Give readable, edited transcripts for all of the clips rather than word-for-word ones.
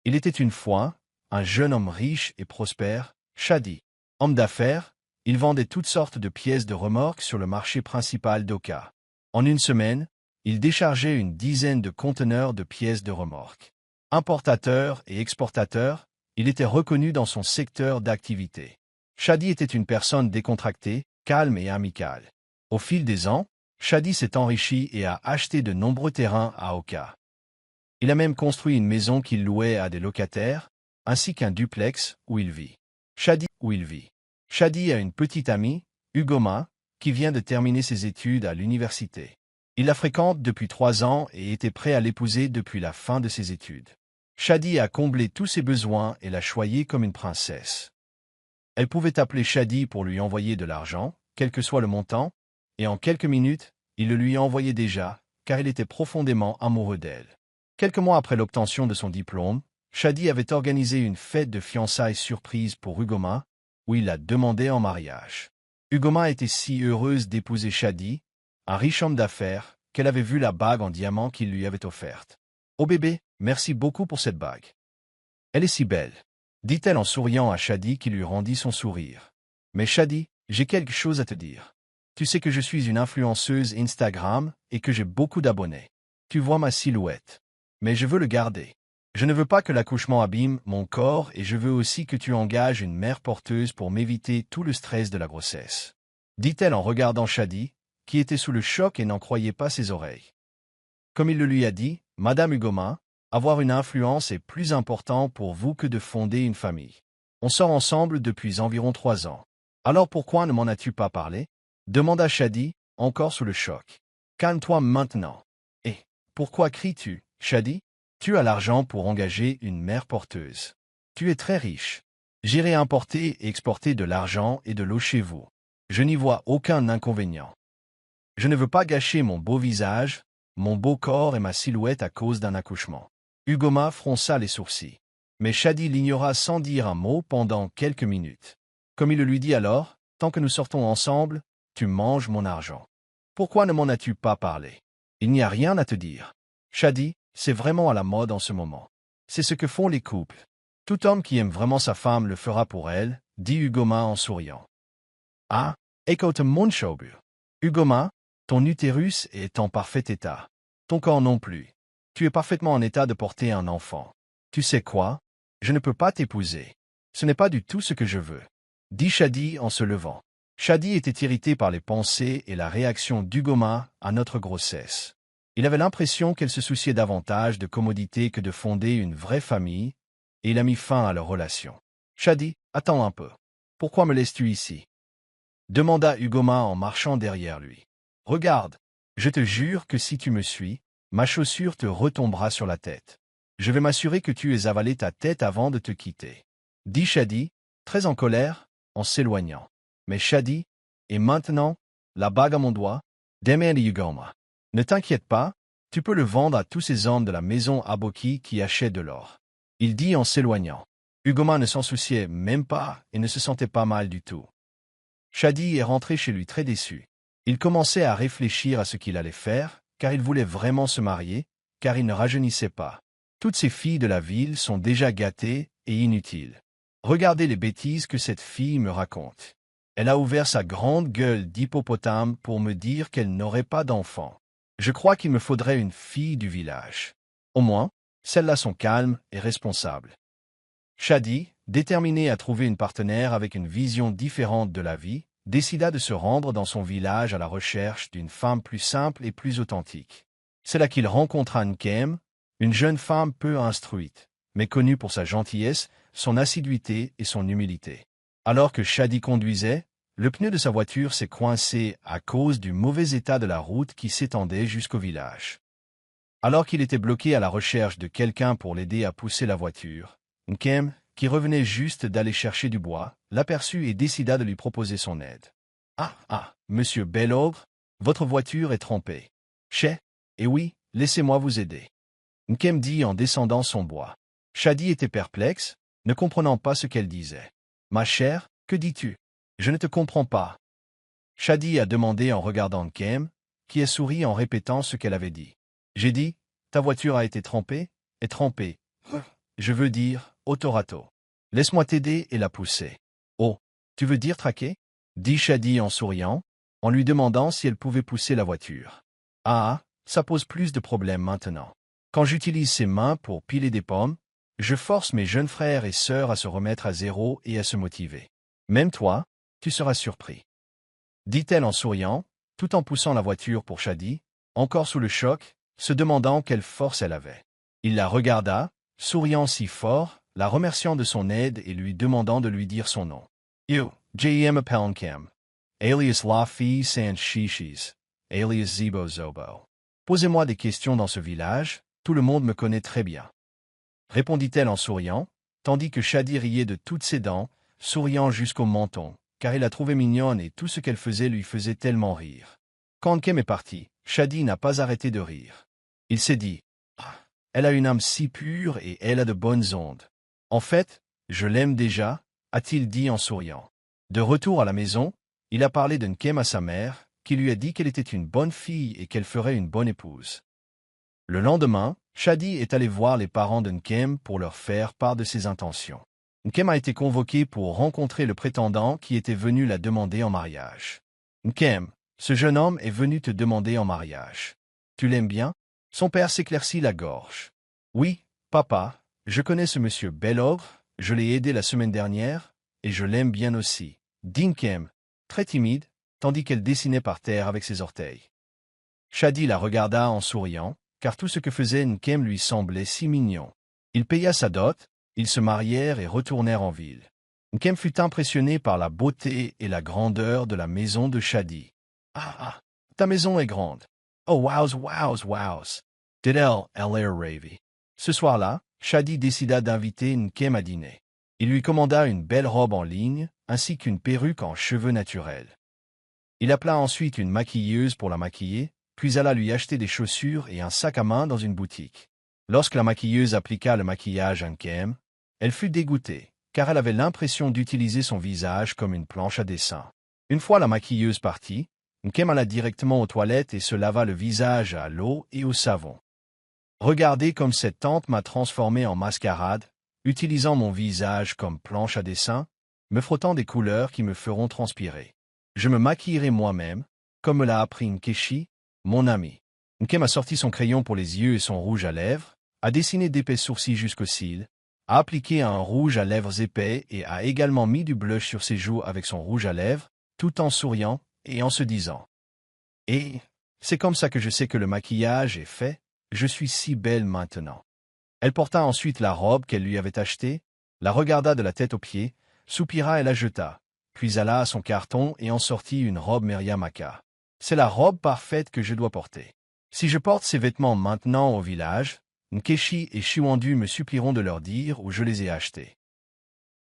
Il était une fois un jeune homme riche et prospère, Shadi. Homme d'affaires, il vendait toutes sortes de pièces de remorques sur le marché principal d'Oka. En une semaine, il déchargeait une dizaine de conteneurs de pièces de remorques. Importateur et exportateur, il était reconnu dans son secteur d'activité. Shadi était une personne décontractée, calme et amicale. Au fil des ans, Shadi s'est enrichi et a acheté de nombreux terrains à Oka. Il a même construit une maison qu'il louait à des locataires, ainsi qu'un duplex où il vit. Shadi a une petite amie, Ugoma, qui vient de terminer ses études à l'université. Il la fréquente depuis 3 ans et était prêt à l'épouser depuis la fin de ses études. Shadi a comblé tous ses besoins et l'a choyée comme une princesse. Elle pouvait appeler Shadi pour lui envoyer de l'argent, quel que soit le montant, et en quelques minutes, il le lui envoyait déjà, car il était profondément amoureux d'elle. Quelques mois après l'obtention de son diplôme, Shadi avait organisé une fête de fiançailles surprise pour Ugoma, où il la demandait en mariage. Ugoma était si heureuse d'épouser Shadi, un riche homme d'affaires, qu'elle avait vu la bague en diamant qu'il lui avait offerte. « Oh bébé, merci beaucoup pour cette bague. Elle est si belle, » dit-elle en souriant à Shadi qui lui rendit son sourire. « Mais Shadi, j'ai quelque chose à te dire. Tu sais que je suis une influenceuse Instagram et que j'ai beaucoup d'abonnés. Tu vois ma silhouette. Mais je veux le garder. Je ne veux pas que l'accouchement abîme mon corps et je veux aussi que tu engages une mère porteuse pour m'éviter tout le stress de la grossesse. » dit-elle en regardant Shadi, qui était sous le choc et n'en croyait pas ses oreilles. Comme il le lui a dit, « Madame Ugoma, avoir une influence est plus important pour vous que de fonder une famille. On sort ensemble depuis environ 3 ans. Alors pourquoi ne m'en as-tu pas parlé ?» demanda Shadi, encore sous le choc. « Calme-toi maintenant. Et pourquoi cries-tu, Shadi? Tu as l'argent pour engager une mère porteuse. Tu es très riche. J'irai importer et exporter de l'argent et de l'eau chez vous. Je n'y vois aucun inconvénient. Je ne veux pas gâcher mon beau visage, mon beau corps et ma silhouette à cause d'un accouchement. » Ugoma fronça les sourcils. Mais Shadi l'ignora sans dire un mot pendant quelques minutes. Comme il le lui dit alors, « Tant que nous sortons ensemble, tu manges mon argent. Pourquoi ne m'en as-tu pas parlé? Il n'y a rien à te dire. Shadi, c'est vraiment à la mode en ce moment. C'est ce que font les couples. Tout homme qui aime vraiment sa femme le fera pour elle, » dit Ugoma en souriant. « Ah, écoute mon chobu. Ugoma, ton utérus est en parfait état. Ton corps non plus. Tu es parfaitement en état de porter un enfant. Tu sais quoi? Je ne peux pas t'épouser. Ce n'est pas du tout ce que je veux, » dit Shadi en se levant. Shadi était irrité par les pensées et la réaction d'Ugoma à notre grossesse. Il avait l'impression qu'elle se souciait davantage de commodité que de fonder une vraie famille, et il a mis fin à leur relation. « Shadi, attends un peu. Pourquoi me laisses-tu ici? » demanda Ugoma en marchant derrière lui. « Regarde, je te jure que si tu me suis, ma chaussure te retombera sur la tête. Je vais m'assurer que tu aies avalé ta tête avant de te quitter, » dit Shadi, très en colère, en s'éloignant. « Mais Shadi, et maintenant, la bague à mon doigt, demande Ugoma. Ne t'inquiète pas, tu peux le vendre à tous ces hommes de la maison Aboki qui achètent de l'or. » il dit en s'éloignant. Ugoma ne s'en souciait même pas et ne se sentait pas mal du tout. Shadi est rentré chez lui très déçu. Il commençait à réfléchir à ce qu'il allait faire, car il voulait vraiment se marier, car il ne rajeunissait pas. Toutes ces filles de la ville sont déjà gâtées et inutiles. Regardez les bêtises que cette fille me raconte. Elle a ouvert sa grande gueule d'hippopotame pour me dire qu'elle n'aurait pas d'enfant. Je crois qu'il me faudrait une fille du village. Au moins, celles-là sont calmes et responsables. Shadi, déterminé à trouver une partenaire avec une vision différente de la vie, décida de se rendre dans son village à la recherche d'une femme plus simple et plus authentique. C'est là qu'il rencontra Nkem, une jeune femme peu instruite, mais connue pour sa gentillesse, son assiduité et son humilité. Alors que Shadi conduisait, le pneu de sa voiture s'est coincé à cause du mauvais état de la route qui s'étendait jusqu'au village. Alors qu'il était bloqué à la recherche de quelqu'un pour l'aider à pousser la voiture, Nkem, qui revenait juste d'aller chercher du bois, l'aperçut et décida de lui proposer son aide. « Ah, monsieur Belogre, votre voiture est trempée. »« Chais, et oui, laissez-moi vous aider. » Nkem dit en descendant son bois. Shadi était perplexe, ne comprenant pas ce qu'elle disait. « Ma chère, que dis-tu? Je ne te comprends pas. » Shadi a demandé en regardant Nkem, qui a souri en répétant ce qu'elle avait dit. « J'ai dit, ta voiture a été trempée, et trempée. » je veux dire, autorato. Laisse-moi t'aider et la pousser. Oh, tu veux dire traquer? Dit Shadi en souriant, en lui demandant si elle pouvait pousser la voiture. Ah, ça pose plus de problèmes maintenant. Quand j'utilise ses mains pour piler des pommes, je force mes jeunes frères et sœurs à se remettre à zéro et à se motiver. Même toi, tu seras surpris. Dit-elle en souriant, tout en poussant la voiture pour Shadi, encore sous le choc, se demandant quelle force elle avait. Il la regarda, souriant si fort, la remerciant de son aide et lui demandant de lui dire son nom. You, J.M. Pellencam, alias La Fille Sans Chichis, alias Zibo Zobo. Posez-moi des questions dans ce village, tout le monde me connaît très bien. Répondit-elle en souriant, tandis que Shadi riait de toutes ses dents, souriant jusqu'au menton, car il la trouvait mignonne et tout ce qu'elle faisait lui faisait tellement rire. Quand Kem est parti, Shadi n'a pas arrêté de rire. Il s'est dit, « Ah, elle a une âme si pure et elle a de bonnes ondes. En fait, je l'aime déjà, a-t-il dit en souriant. De retour à la maison, il a parlé de Nkem à sa mère, qui lui a dit qu'elle était une bonne fille et qu'elle ferait une bonne épouse. Le lendemain, Shadi est allé voir les parents de Nkem pour leur faire part de ses intentions. Nkem a été convoqué pour rencontrer le prétendant qui était venu la demander en mariage. Nkem, ce jeune homme est venu te demander en mariage. Tu l'aimes bien? Son père s'éclaircit la gorge. Oui, papa, je connais ce monsieur Bel-Ogre, je l'ai aidé la semaine dernière, et je l'aime bien aussi, dit Nkem, très timide, tandis qu'elle dessinait par terre avec ses orteils. Shadi la regarda en souriant, car tout ce que faisait Nkem lui semblait si mignon. Il paya sa dot, ils se marièrent et retournèrent en ville. Nkem fut impressionné par la beauté et la grandeur de la maison de Shadi. Ah, ta maison est grande. Oh, wows. Dit-elle, elle est ravie. Ce soir-là, Shadi décida d'inviter Nkem à dîner. Il lui commanda une belle robe en ligne, ainsi qu'une perruque en cheveux naturels. Il appela ensuite une maquilleuse pour la maquiller, puis alla lui acheter des chaussures et un sac à main dans une boutique. Lorsque la maquilleuse appliqua le maquillage à Nkem, elle fut dégoûtée, car elle avait l'impression d'utiliser son visage comme une planche à dessin. Une fois la maquilleuse partie, Nkem alla directement aux toilettes et se lava le visage à l'eau et au savon. Regardez comme cette tante m'a transformé en mascarade, utilisant mon visage comme planche à dessin, me frottant des couleurs qui me feront transpirer. Je me maquillerai moi-même, comme me l'a appris Nkechi, mon ami. Nkem a sorti son crayon pour les yeux et son rouge à lèvres, a dessiné d'épais sourcils jusqu'aux cils, a appliqué un rouge à lèvres épais et a également mis du blush sur ses joues avec son rouge à lèvres, tout en souriant et en se disant « Et c'est comme ça que je sais que le maquillage est fait, je suis si belle maintenant. » Elle porta ensuite la robe qu'elle lui avait achetée, la regarda de la tête aux pieds, soupira et la jeta, puis alla à son carton et en sortit une robe Myriam Aka. C'est la robe parfaite que je dois porter. Si je porte ces vêtements maintenant au village, Nkechi et Shiwandu me supplieront de leur dire où je les ai achetés.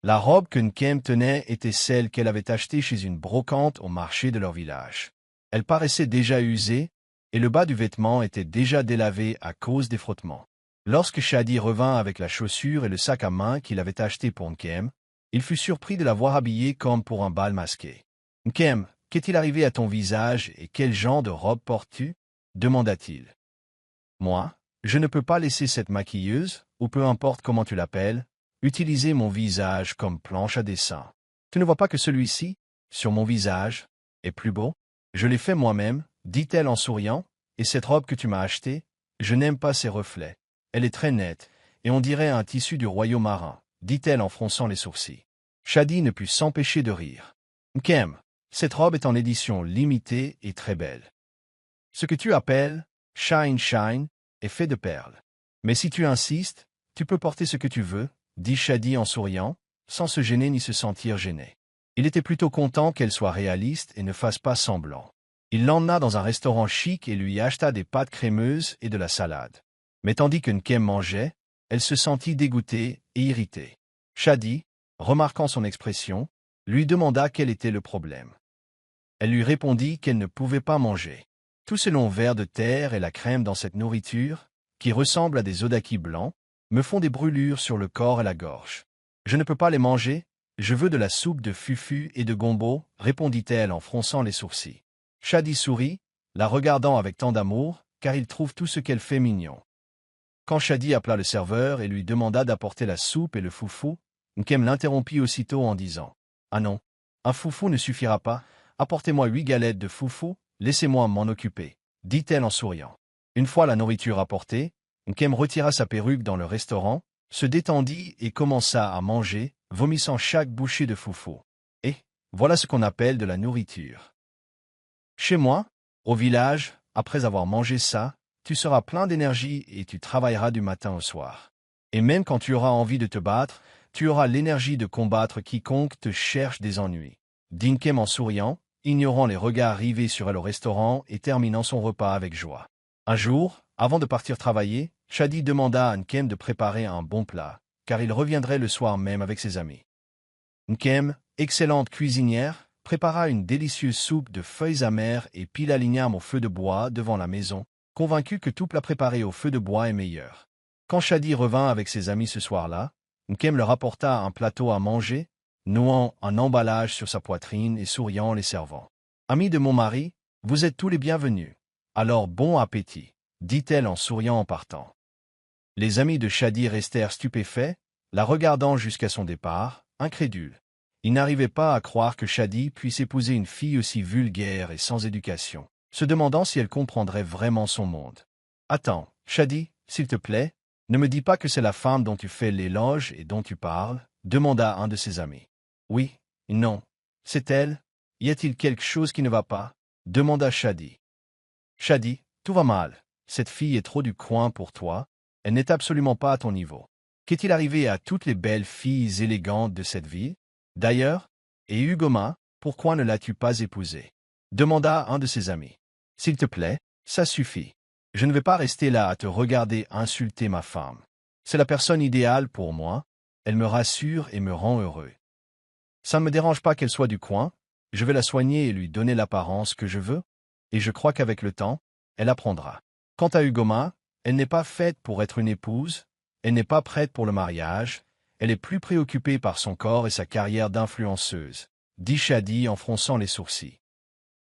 La robe que Nkem tenait était celle qu'elle avait achetée chez une brocante au marché de leur village. Elle paraissait déjà usée, et le bas du vêtement était déjà délavé à cause des frottements. Lorsque Shadi revint avec la chaussure et le sac à main qu'il avait acheté pour Nkem, il fut surpris de la voir habillée comme pour un bal masqué. « Nkem, qu'est-il arrivé à ton visage et quel genre de robe portes-tu » demanda-t-il. « Moi, je ne peux pas laisser cette maquilleuse, ou peu importe comment tu l'appelles, utiliser mon visage comme planche à dessin. Tu ne vois pas que celui-ci, sur mon visage, est plus beau? Je l'ai fait moi-même, dit-elle en souriant, et cette robe que tu m'as achetée, je n'aime pas ses reflets. Elle est très nette, et on dirait un tissu du royaume marin, dit-elle en fronçant les sourcils. Shadi ne put s'empêcher de rire. Nkem, cette robe est en édition limitée et très belle. Ce que tu appelles Shine est fait de perles. Mais si tu insistes, tu peux porter ce que tu veux, dit Shadi en souriant, sans se gêner ni se sentir gêné. Il était plutôt content qu'elle soit réaliste et ne fasse pas semblant. Il l'emmena dans un restaurant chic et lui acheta des pâtes crémeuses et de la salade. Mais tandis que Nkem mangeait, elle se sentit dégoûtée et irritée. Shadi, remarquant son expression, lui demanda quel était le problème. Elle lui répondit qu'elle ne pouvait pas manger. Tout ce long ver de terre et la crème dans cette nourriture, qui ressemble à des odakis blancs, me font des brûlures sur le corps et la gorge. Je ne peux pas les manger, je veux de la soupe de fufu et de gombo, répondit-elle en fronçant les sourcils. Shadi sourit, la regardant avec tant d'amour, car il trouve tout ce qu'elle fait mignon. Quand Shadi appela le serveur et lui demanda d'apporter la soupe et le foufou, Nkem l'interrompit aussitôt en disant « Ah non, un foufou ne suffira pas, apportez-moi 8 galettes de foufou, laissez-moi m'en occuper », dit-elle en souriant. Une fois la nourriture apportée, Nkem retira sa perruque dans le restaurant, se détendit et commença à manger, vomissant chaque bouchée de foufou. Et voilà ce qu'on appelle de la nourriture. Chez moi, au village, après avoir mangé ça, tu seras plein d'énergie et tu travailleras du matin au soir. Et même quand tu auras envie de te battre, tu auras l'énergie de combattre quiconque te cherche des ennuis. Dit Nkem en souriant, ignorant les regards rivés sur elle au restaurant et terminant son repas avec joie. Un jour, avant de partir travailler, Shadi demanda à Nkem de préparer un bon plat, car il reviendrait le soir même avec ses amis. Nkem, excellente cuisinière, prépara une délicieuse soupe de feuilles amères et pila l'igname au feu de bois devant la maison, convaincu que tout plat préparé au feu de bois est meilleur. Quand Shadi revint avec ses amis ce soir-là, Nkem leur apporta un plateau à manger, nouant un emballage sur sa poitrine et souriant en les servant. « Amis de mon mari, vous êtes tous les bienvenus. Alors bon appétit, dit-elle en souriant en partant. Les amis de Shadi restèrent stupéfaits, la regardant jusqu'à son départ, incrédules. Ils n'arrivaient pas à croire que Shadi puisse épouser une fille aussi vulgaire et sans éducation, se demandant si elle comprendrait vraiment son monde. « Attends, Shadi, s'il te plaît, ne me dis pas que c'est la femme dont tu fais l'éloge et dont tu parles, demanda un de ses amis. « Oui, non, c'est elle. Y a-t-il quelque chose qui ne va pas ?» demanda Shadi. « Shadi, tout va mal. Cette fille est trop du coin pour toi. Elle n'est absolument pas à ton niveau. Qu'est-il arrivé à toutes les belles filles élégantes de cette ville? D'ailleurs, et Ugoma, pourquoi ne l'as-tu pas épousée? Demanda un de ses amis. S'il te plaît, ça suffit. Je ne vais pas rester là à te regarder insulter ma femme. C'est la personne idéale pour moi. Elle me rassure et me rend heureux. Ça ne me dérange pas qu'elle soit du coin. Je vais la soigner et lui donner l'apparence que je veux. Et je crois qu'avec le temps, elle apprendra. Quant à Ugoma, elle n'est pas faite pour être une épouse, elle n'est pas prête pour le mariage, elle est plus préoccupée par son corps et sa carrière d'influenceuse, dit Shadi en fronçant les sourcils.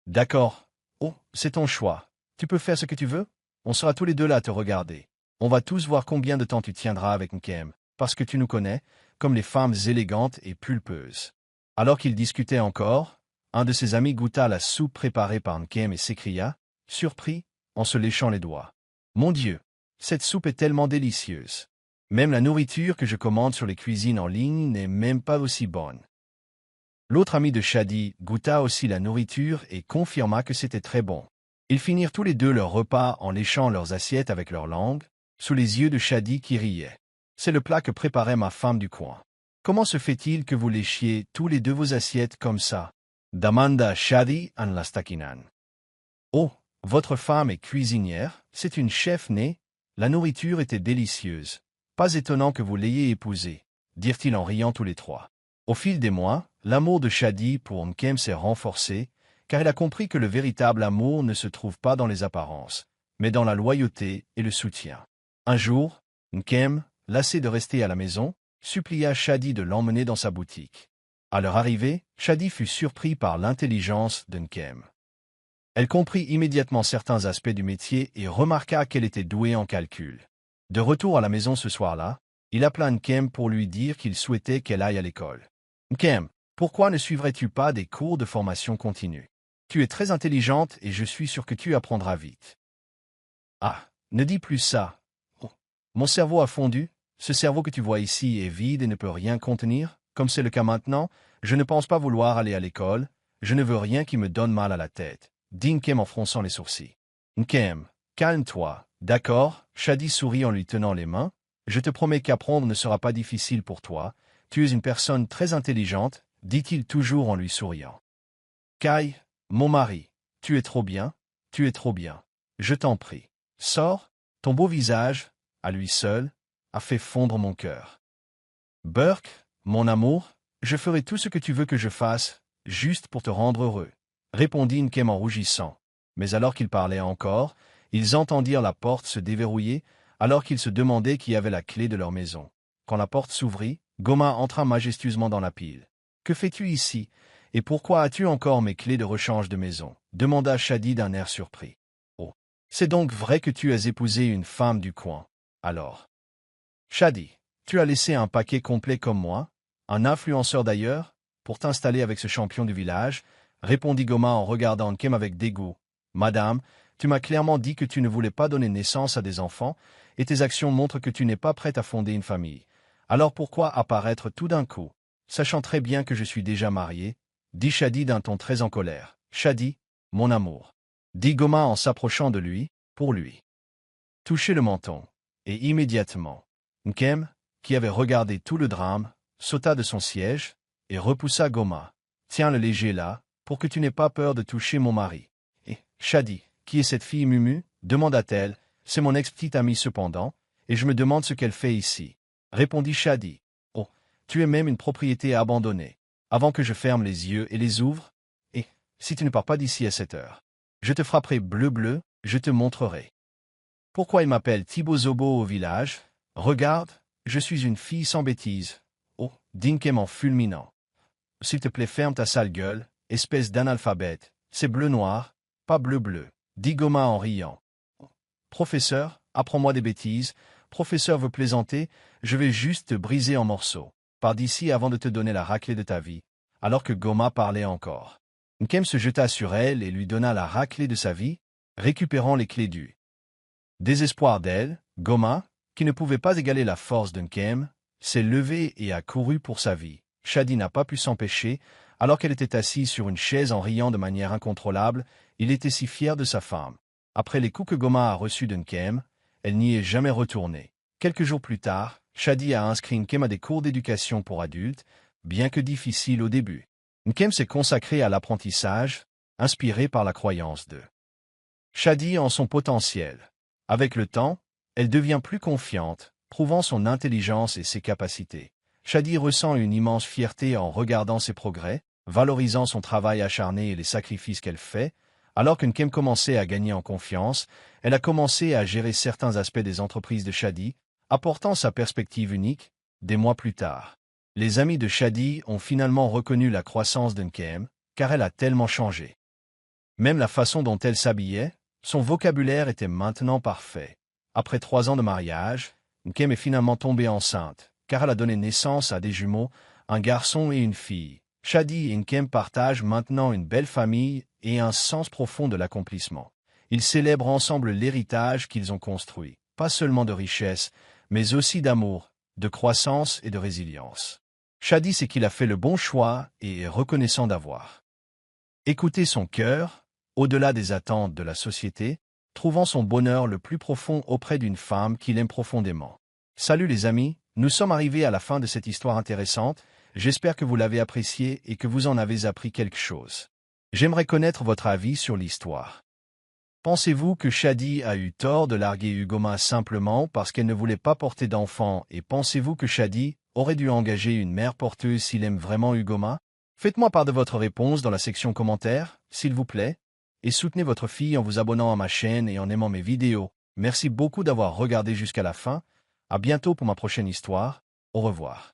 D'accord. Oh, c'est ton choix. Tu peux faire ce que tu veux? On sera tous les deux là à te regarder. On va tous voir combien de temps tu tiendras avec Nkem, parce que tu nous connais, comme les femmes élégantes et pulpeuses. Alors qu'ils discutaient encore, un de ses amis goûta la soupe préparée par Nkem et s'écria, surpris, en se léchant les doigts. « Mon Dieu, cette soupe est tellement délicieuse. Même la nourriture que je commande sur les cuisines en ligne n'est même pas aussi bonne. » L'autre ami de Shadi goûta aussi la nourriture et confirma que c'était très bon. Ils finirent tous les deux leur repas en léchant leurs assiettes avec leur langue, sous les yeux de Shadi qui riait. « C'est le plat que préparait ma femme du coin. Comment se fait-il que vous léchiez tous les deux vos assiettes comme ça? » demanda Shadi en la stakinant. « Oh, votre femme est cuisinière, c'est une chef née, la nourriture était délicieuse. Pas étonnant que vous l'ayez épousée, dirent-ils en riant tous les trois. Au fil des mois, l'amour de Shadi pour Nkem s'est renforcé, car il a compris que le véritable amour ne se trouve pas dans les apparences, mais dans la loyauté et le soutien. Un jour, Nkem, lassé de rester à la maison, supplia Shadi de l'emmener dans sa boutique. À leur arrivée, Shadi fut surpris par l'intelligence de Nkem. Elle comprit immédiatement certains aspects du métier et remarqua qu'elle était douée en calcul. De retour à la maison ce soir-là, il appela Nkem pour lui dire qu'il souhaitait qu'elle aille à l'école. « Nkem, pourquoi ne suivrais-tu pas des cours de formation continue? Tu es très intelligente et je suis sûr que tu apprendras vite. » « Ah, ne dis plus ça. Oh, mon cerveau a fondu. Ce cerveau que tu vois ici est vide et ne peut rien contenir. Comme c'est le cas maintenant, je ne pense pas vouloir aller à l'école. Je ne veux rien qui me donne mal à la tête. » dit Nkem en fronçant les sourcils. « Nkem, calme-toi, d'accord ?» Shadi sourit en lui tenant les mains. « Je te promets qu'apprendre ne sera pas difficile pour toi. Tu es une personne très intelligente, » dit-il toujours en lui souriant. « Kai, mon mari, tu es trop bien, tu es trop bien. Je t'en prie. Sors, ton beau visage, à lui seul, a fait fondre mon cœur. Burke, mon amour, je ferai tout ce que tu veux que je fasse, juste pour te rendre heureux. » Répondit Nkem en rougissant. Mais alors qu'ils parlaient encore, ils entendirent la porte se déverrouiller, alors qu'ils se demandaient qui avait la clé de leur maison. Quand la porte s'ouvrit, Goma entra majestueusement dans la pile. « Que fais-tu ici, et pourquoi as-tu encore mes clés de rechange de maison ?» demanda Shadi d'un air surpris. « Oh, c'est donc vrai que tu as épousé une femme du coin. alors. Shadi, tu as laissé un paquet complet comme moi, un influenceur d'ailleurs, pour t'installer avec ce champion du village, répondit Goma en regardant Nkem avec dégoût. Madame, tu m'as clairement dit que tu ne voulais pas donner naissance à des enfants, et tes actions montrent que tu n'es pas prête à fonder une famille. Alors pourquoi apparaître tout d'un coup, sachant très bien que je suis déjà marié, dit Shadi d'un ton très en colère. Shadi, mon amour, dit Goma en s'approchant de lui, pour lui toucher le menton. Et immédiatement, Nkem, qui avait regardé tout le drame, sauta de son siège et repoussa Goma. Tiens le léger là, pour que tu n'aies pas peur de toucher mon mari. Et Shadi, qui est cette fille Mumu demanda-t-elle. C'est mon ex-petite amie cependant, et je me demande ce qu'elle fait ici. Répondit Shadi. Oh, tu es même une propriété abandonnée. Avant que je ferme les yeux et les ouvre, et si tu ne pars pas d'ici à cette heure, je te frapperai bleu, je te montrerai. Pourquoi il m'appelle Thibaut Zobo au village? Regarde, je suis une fille sans bêtises. Oh, dit Nkem en fulminant. S'il te plaît, ferme ta sale gueule, espèce d'analphabète. C'est bleu-noir, pas bleu-bleu, dit Goma en riant. Professeur, apprends-moi des bêtises. Professeur veut plaisanter, je vais juste te briser en morceaux. Pars d'ici avant de te donner la raclée de ta vie. Alors que Goma parlait encore, Nkem se jeta sur elle et lui donna la raclée de sa vie, récupérant les clés du désespoir d'elle. Goma, qui ne pouvait pas égaler la force de Nkem, s'est levé et a couru pour sa vie. Shadi n'a pas pu s'empêcher, alors qu'elle était assise sur une chaise en riant de manière incontrôlable. Il était si fier de sa femme. Après les coups que Goma a reçus de Nkem, elle n'y est jamais retournée. Quelques jours plus tard, Shadi a inscrit Nkem à des cours d'éducation pour adultes, bien que difficiles au début. Nkem s'est consacré à l'apprentissage, inspiré par la croyance de Shadi en son potentiel. Avec le temps, elle devient plus confiante, prouvant son intelligence et ses capacités. Shadi ressent une immense fierté en regardant ses progrès, valorisant son travail acharné et les sacrifices qu'elle fait. Alors que Nkem commençait à gagner en confiance, elle a commencé à gérer certains aspects des entreprises de Shadi, apportant sa perspective unique. Des mois plus tard, les amis de Shadi ont finalement reconnu la croissance de Nkem, car elle a tellement changé. Même la façon dont elle s'habillait, son vocabulaire était maintenant parfait. Après 3 ans de mariage, Nkem est finalement tombée enceinte, car elle a donné naissance à des jumeaux, un garçon et une fille. Shadi et Nkem partagent maintenant une belle famille et un sens profond de l'accomplissement. Ils célèbrent ensemble l'héritage qu'ils ont construit, pas seulement de richesse, mais aussi d'amour, de croissance et de résilience. Shadi sait qu'il a fait le bon choix et est reconnaissant d'avoir écouté son cœur, au-delà des attentes de la société, trouvant son bonheur le plus profond auprès d'une femme qu'il aime profondément. Salut les amis, nous sommes arrivés à la fin de cette histoire intéressante. J'espère que vous l'avez appréciée et que vous en avez appris quelque chose. J'aimerais connaître votre avis sur l'histoire. Pensez-vous que Shadi a eu tort de larguer Ugoma simplement parce qu'elle ne voulait pas porter d'enfant, et pensez-vous que Shadi aurait dû engager une mère porteuse s'il aime vraiment Ugoma? Faites-moi part de votre réponse dans la section commentaires, s'il vous plaît, et soutenez votre fille en vous abonnant à ma chaîne et en aimant mes vidéos. Merci beaucoup d'avoir regardé jusqu'à la fin. À bientôt pour ma prochaine histoire. Au revoir.